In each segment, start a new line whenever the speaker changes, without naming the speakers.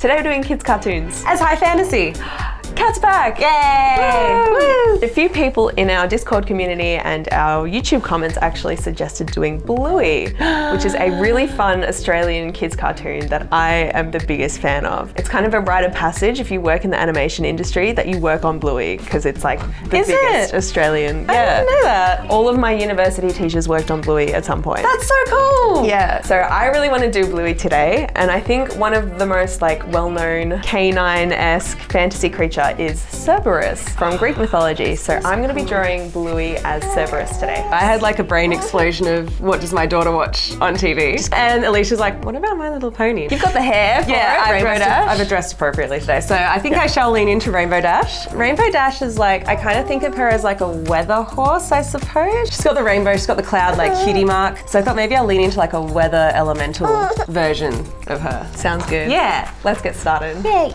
Today we're doing kids cartoons
as high fantasy.
Cat's back!
Yay!
Woo! A few people in our Discord community and our YouTube comments actually suggested doing Bluey, which is a really fun Australian kids cartoon that I am the biggest fan of. It's kind of a rite of passage if you work in the animation industry that you work on Bluey, because it's like the biggest Australian.
I didn't know that.
All of my university teachers worked on Bluey at some point.
That's so cool!
Yeah, so I really want to do Bluey today, and I think one of the most well-known canine-esque fantasy creature is Cerberus from Greek mythology. So I'm going to be drawing Bluey as Cerberus today.
I had like a brain explosion of what does my daughter watch on TV? And Alicia's like, what about My Little Pony?
You've got the hair for
I've addressed appropriately today. So I think I shall lean into Rainbow Dash. Rainbow Dash is like, I kind of think of her as like a weather horse, I suppose. She's got the rainbow, she's got the cloud like cutie mark. So I thought maybe I'll lean into like a weather elemental version of her.
Sounds good.
Yeah.
Let's get started.
Yay.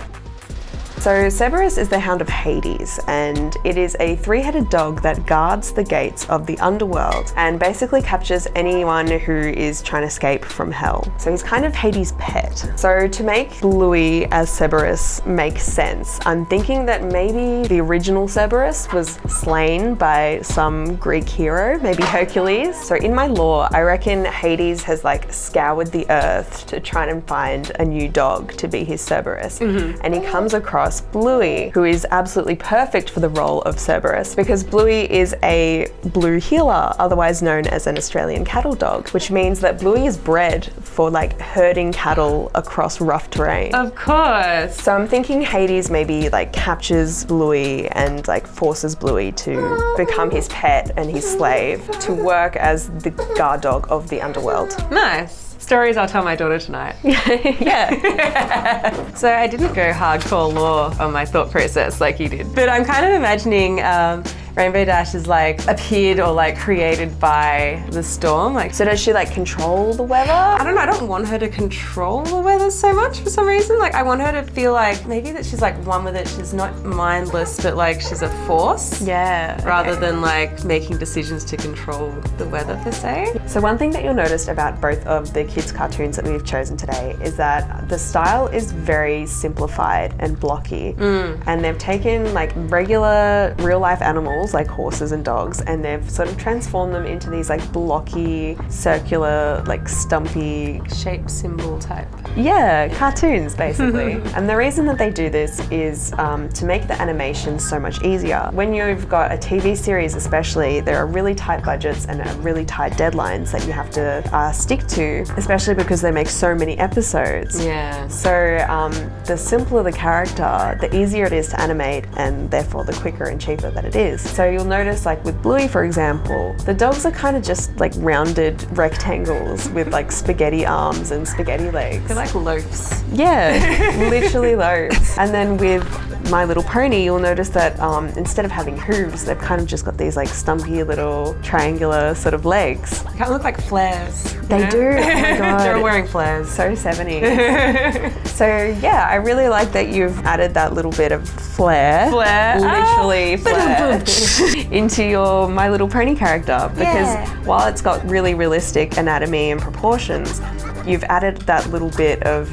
So Cerberus is the Hound of Hades, and it is a three-headed dog that guards the gates of the underworld and basically captures anyone who is trying to escape from hell. So he's kind of Hades' pet. So to make Bluey as Cerberus make sense, I'm thinking that maybe the original Cerberus was slain by some Greek hero, maybe Hercules. So in my lore, I reckon Hades has like scoured the earth to try and find a new dog to be his Cerberus. And he comes across Bluey, who is absolutely perfect for the role of Cerberus because Bluey is a blue heeler, otherwise known as an Australian cattle dog, which means that Bluey is bred for like herding cattle across rough terrain.
Of course.
So I'm thinking Hades maybe like captures Bluey and like forces Bluey to become his pet and his slave to work as the guard dog of the underworld.
Nice. Stories I'll tell my daughter tonight.
Yeah.
So I didn't go hardcore lore on my thought process like you did, but I'm kind of imagining Rainbow Dash is like appeared or like created by the storm. Like,
so does she like control the weather?
I don't know. I don't want her to control the weather so much for some reason. Like I want her to feel like maybe that she's like one with it. She's not mindless, but like she's a force.
Yeah.
Rather than like making decisions to control the weather per se.
So one thing that you'll notice about both of the kids cartoons that we've chosen today is that the style is very simplified and blocky. And they've taken like regular real life animals like horses and dogs, and they've sort of transformed them into these like blocky, circular, like stumpy
shape symbol type.
Yeah, cartoons basically. And the reason that they do this is to make the animation so much easier. When you've got a TV series especially, there are really tight budgets and really tight deadlines that you have to stick to, especially because they make so many episodes.
Yeah.
So the simpler the character, the easier it is to animate, and therefore the quicker and cheaper that it is. So you'll notice like with Bluey, for example, the dogs are kind of just like rounded rectangles with like spaghetti arms and spaghetti legs.
They're like loaves.
Yeah, literally loaves. And then with My Little Pony, you'll notice that instead of having hooves, they've kind of just got these like stumpy little triangular sort of legs.
They kind of look like flares.
They do. Oh my God.
They're wearing flares.
So 70s. So yeah, I really like that you've added that little bit of flair. Literally flair. Into your My Little Pony character, because while it's got really realistic anatomy and proportions, you've added that little bit of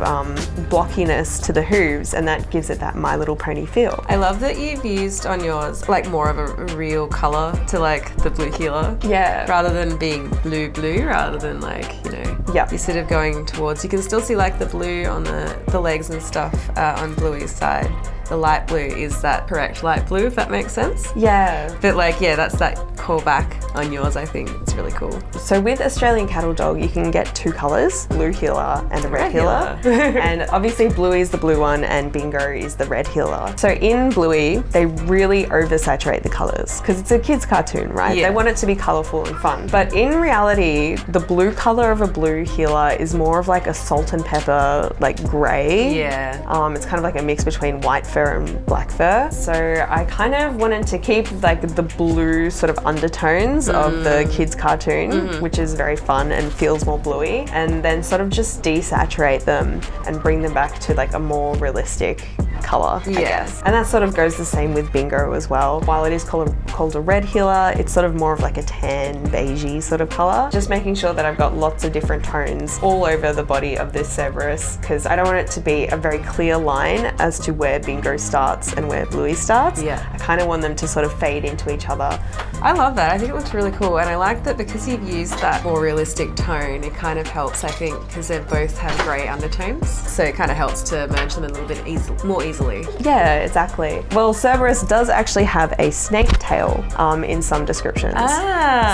blockiness to the hooves, and that gives it that My Little Pony feel.
I love that you've used on yours like more of a real color to like the blue heeler.
Yeah.
Rather than being blue, rather than like, you know, you're sort of going towards, you can still see like the blue on the legs and stuff on Bluey's side. The light blue is that correct light blue, if that makes sense.
Yeah.
But like, yeah, that's that callback on yours, I think. It's really cool.
So with Australian cattle dog, you can get two colours, blue heeler and a red heeler. And obviously Bluey is the blue one and Bingo is the red heeler. So in Bluey, they really oversaturate the colours because it's a kid's cartoon, right?
Yeah.
They want it to be colourful and fun. But in reality, the blue colour of a blue heeler is more of like a salt and pepper, like grey.
Yeah.
It's kind of like a mix between white fur and black fur. So I kind of wanted to keep like the blue sort of undertones of the kids cartoon, which is very fun and feels more bluey, and then sort of just desaturate them and bring them back to like a more realistic color, I
Yeah.
guess. And that sort of goes the same with Bingo as well. While it is called a red heeler, it's sort of more of like a tan, beigey sort of color. Just making sure that I've got lots of different tones all over the body of this Cerberus, because I don't want it to be a very clear line as to where Bingo starts and where Bluey starts.
Yeah.
I kind of want them to sort of fade into each other.
I love that. I think it looks really cool, and I like that because you've used that more realistic tone, it kind of helps, I think, because they both have grey undertones, so it kind of helps to merge them a little bit more easily.
Yeah, exactly. Well, Cerberus does actually have a snake tail in some descriptions.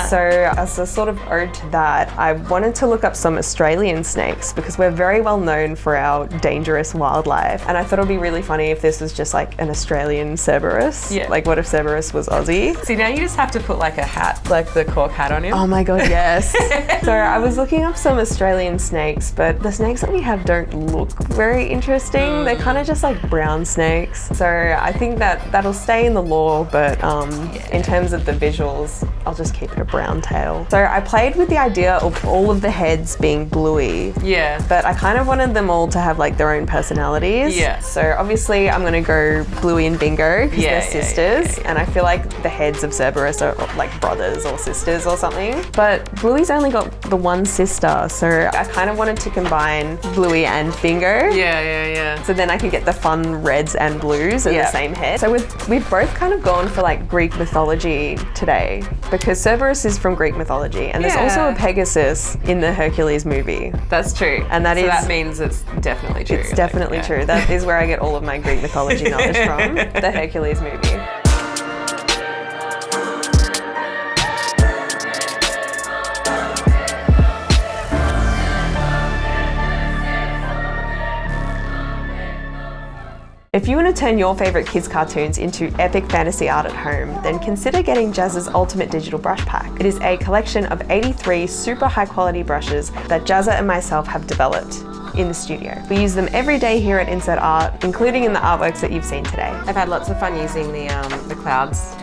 So as a sort of ode to that, I wanted to look up some Australian snakes because we're very well known for our dangerous wildlife, and I thought it would be really funny if this was just like an Australian Cerberus.
Yeah.
Like what if Cerberus was Aussie?
See, now you just have to put like a hat, like the cork hat on him.
Oh my god, yes. So I was looking up some Australian snakes, but the snakes that we have don't look very interesting. They're kind of just like brown snakes. So I think that that'll stay in the lore, but in terms of the visuals, I'll just keep it a brown tail. So I played with the idea of all of the heads being Bluey.
Yeah.
But I kind of wanted them all to have like their own personalities.
Yeah.
So obviously I'm gonna go Bluey and Bingo because they're sisters, and I feel like the heads of Cerberus are like brothers or sisters or something. But Bluey's only got the one sister, so I kind of wanted to combine Bluey and Bingo.
Yeah.
So then I could get the fun reds and blues in the same head. So we've both kind of gone for like Greek mythology today because Cerberus is from Greek mythology, and there's also a Pegasus in the Hercules movie.
That's true.
And that
means it's definitely true.
It's definitely true. That is where I get all of my Greek mythology knowledge from, the Hercules movie. If you want to turn your favourite kids' cartoons into epic fantasy art at home, then consider getting Jazz's Ultimate Digital Brush Pack. It is a collection of 83 super high quality brushes that Jazza and myself have developed in the studio. We use them every day here at Insert Art, including in the artworks that you've seen today.
I've had lots of fun using the clouds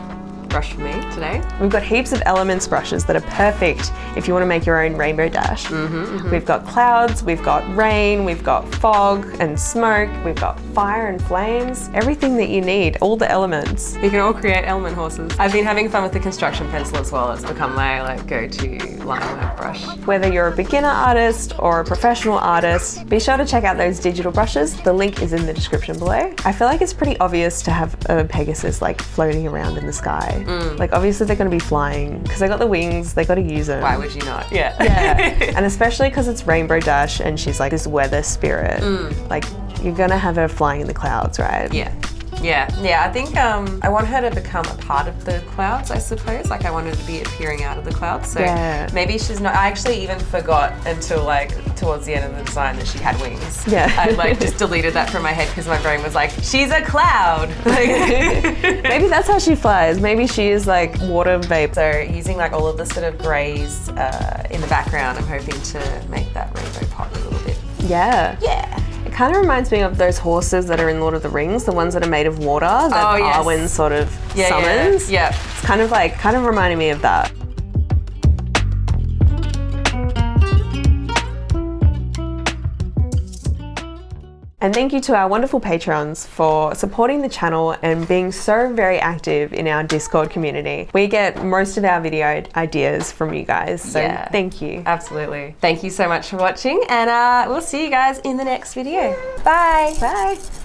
brush for me today.
We've got heaps of elements brushes that are perfect if you want to make your own rainbow dash. We've got clouds, we've got rain, we've got fog and smoke, we've got fire and flames, everything that you need, all the elements.
You can all create element horses. I've been having fun with the construction pencil as well. It's become my like go-to line work brush.
Whether you're a beginner artist or a professional artist, be sure to check out those digital brushes. The link is in the description below. I feel like it's pretty obvious to have a Pegasus like floating around in the sky. Like obviously they're going to be flying because they got the wings, they got to use them.
Why would you not? Yeah.
And especially because it's Rainbow Dash and she's like this weather spirit. Like you're going to have her flying in the clouds, right?
Yeah, I think I want her to become a part of the clouds, I suppose. Like I want her to be appearing out of the clouds. So maybe she's not, I actually even forgot until like towards the end of the design that she had wings. I like just deleted that from my head because my brain was like, she's a cloud. Like,
maybe that's how she flies. Maybe she is like water vapor.
So using like all of the sort of greys in the background, I'm hoping to make that rainbow pop a little bit.
Yeah. It kind of reminds me of those horses that are in Lord of the Rings, the ones that are made of water that Arwen sort of summons. It's kind of reminding me of that. And thank you to our wonderful patrons for supporting the channel and being so very active in our Discord community. We get most of our video ideas from you guys, so thank you.
Absolutely. Thank you so much for watching, and we'll see you guys in the next video. Bye.
Bye.